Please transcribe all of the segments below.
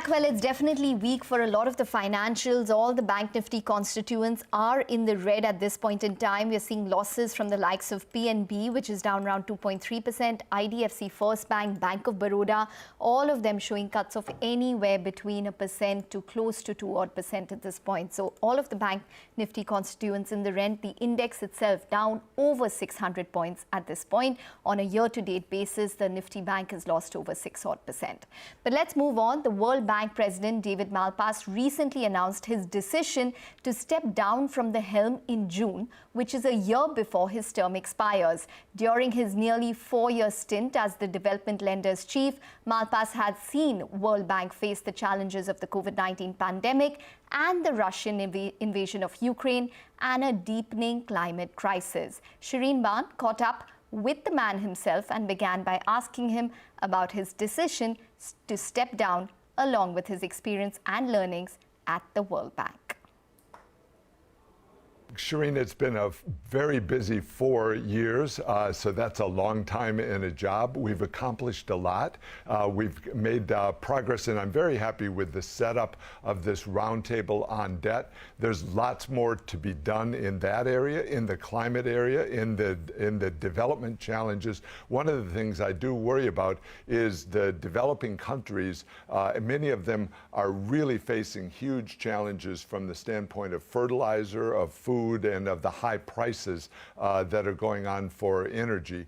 back. Well, it's definitely weak for a lot of the financials. All the Bank Nifty constituents are in the red at this point in time. We're seeing losses from the likes of PNB, which is down around 2.3%, IDFC First Bank, Bank of Baroda, all of them showing cuts of anywhere between 1% to close to 2% at this point. So all of the Bank Nifty constituents in the red. The index itself down over 600 points at this point. On a year-to-date basis, the Nifty Bank has lost over 6%. But let's move on. The World Bank President David Malpass recently announced his decision to step down from the helm in June, which is a year before his term expires. During his nearly 4-year stint as the development lender's chief, Malpass had seen World Bank face the challenges of the COVID-19 pandemic and the Russian invasion of Ukraine and a deepening climate crisis. Shireen Ban caught up with the man himself and began by asking him about his decision to step down, along with his experience and learnings at the World Bank. Shireen, it's been a very busy 4 years, so that's a long time in a job. We've accomplished a lot. We've made progress, and I'm very happy with the setup of this roundtable on debt. There's lots more to be done in that area, in the climate area, in the development challenges. One of the things I do worry about is the developing countries. Many of them are really facing huge challenges from the standpoint of fertilizer, of food, and of the high prices that are going on for energy.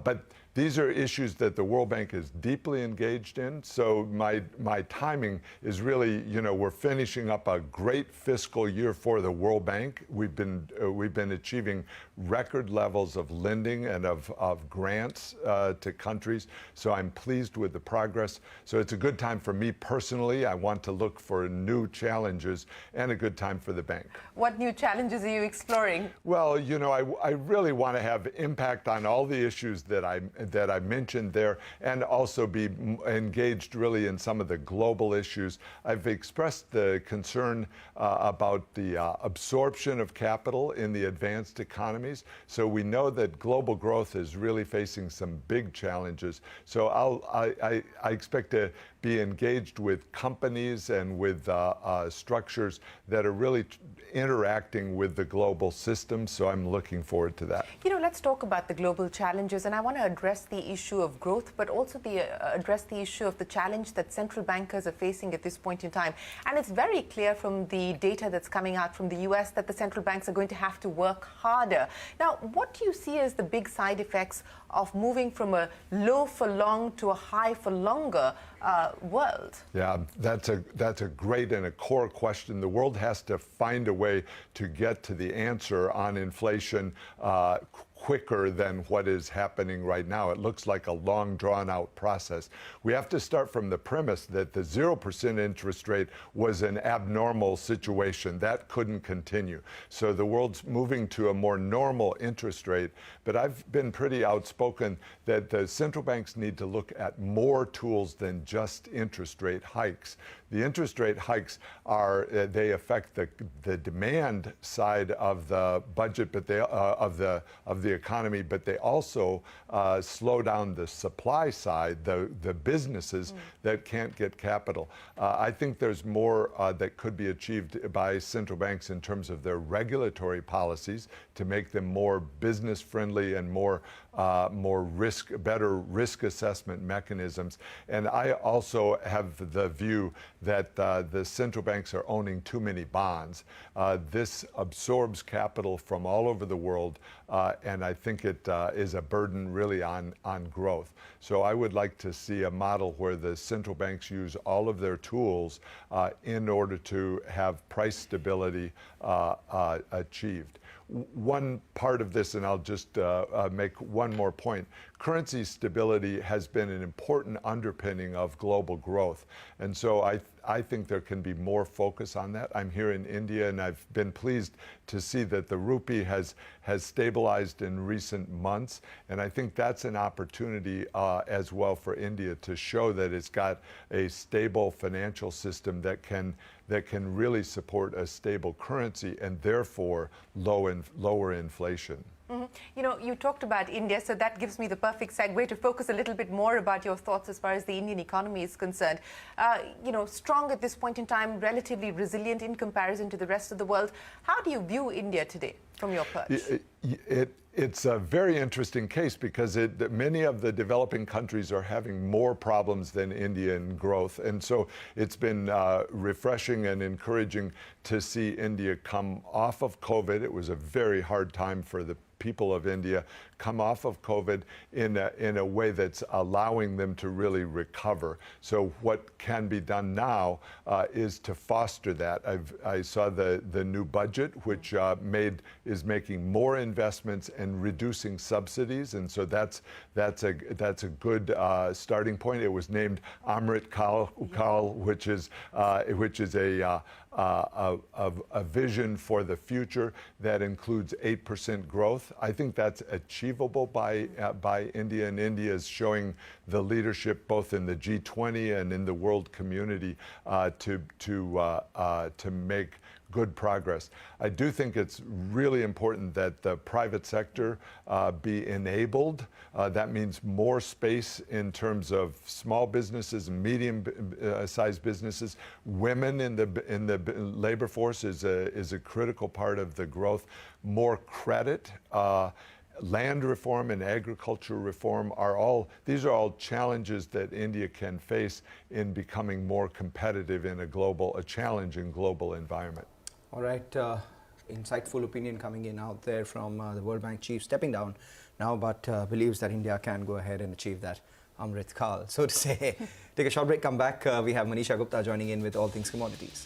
But these are issues that the World Bank is deeply engaged in. So my timing is really, we're finishing up a great fiscal year for the World Bank. We've been achieving record levels of lending and of grants to countries. So I'm pleased with the progress. So it's a good time for me personally. I want to look for new challenges and a good time for the bank. What new challenges are you exploring? Well, I really want to have impact on all the issues that I mentioned there, and also be engaged really in some of the global issues. I've expressed the concern about the absorption of capital in the advanced economies. So we know that global growth is really facing some big challenges. So I expect to be engaged with companies and with structures that are really interacting with the global system. So I'm looking forward to that. Let's talk about the global challenges, and I want to address the issue of growth, but also address the issue of the challenge that central bankers are facing at this point in time. And it's very clear from the data that's coming out from the US that the central banks are going to have to work harder. Now, what do you see as the big side effects of moving from a low for long to a high for longer world? Yeah, that's a great and a core question. The world has to find a way to get to the answer on inflation quicker than what is happening right now. It looks like a long, drawn-out process. We have to start from the premise that the 0% interest rate was an abnormal situation. That couldn't continue. So the world's moving to a more normal interest rate. But I've been pretty outspoken that the central banks need to look at more tools than just interest rate hikes. The interest rate hikes they affect the demand side of the budget, but of the economy, but they also slow down the supply side, the businesses that can't get capital. I think there's more that could be achieved by central banks in terms of their regulatory policies to make them more business friendly and better risk assessment mechanisms. And I also have the view that the central banks are owning too many bonds. This absorbs capital from all over the world, and I think it is a burden really on growth. So I would like to see a model where the central banks use all of their tools in order to have price stability achieved. One part of this, and I'll just make one more point, currency stability has been an important underpinning of global growth. And so I think there can be more focus on that. I'm here in India, and I've been pleased to see that the rupee has stabilized in recent months. And I think that's an opportunity as well for India to show that it's got a stable financial system that can really support a stable currency and therefore lower inflation. You know, you talked about India, so that gives me the perfect segue to focus a little bit more about your thoughts as far as the Indian economy is concerned. You know, strong at this point in time, relatively resilient in comparison to the rest of the world. How do you view India today from your perch? It's a very interesting case because many of the developing countries are having more problems than India in growth. And so it's been refreshing and encouraging to see India come off of COVID. It was a very hard time for the people of India, come off of COVID in a way that's allowing them to really recover. So what can be done now is to foster that. I saw the new budget, which is making more investments and reducing subsidies, and so that's a good starting point. It was named Amrit Kal, which is a vision for the future that includes 8% growth. I think that's achievable by India, and India is showing the leadership both in the G20 and in the world community to make good progress. I do think it's really important that the private sector be enabled. That means more space in terms of small businesses and medium-sized businesses. Women in the labor force is a critical part of the growth. More credit. Land reform and agriculture reform these are all challenges that India can face in becoming more competitive in a challenging global environment. All right, insightful opinion coming in out there from the World Bank chief, stepping down now, but believes that India can go ahead and achieve that Amrit Kal, so to say. Take a short break, come back. We have Manisha Gupta joining in with All Things Commodities.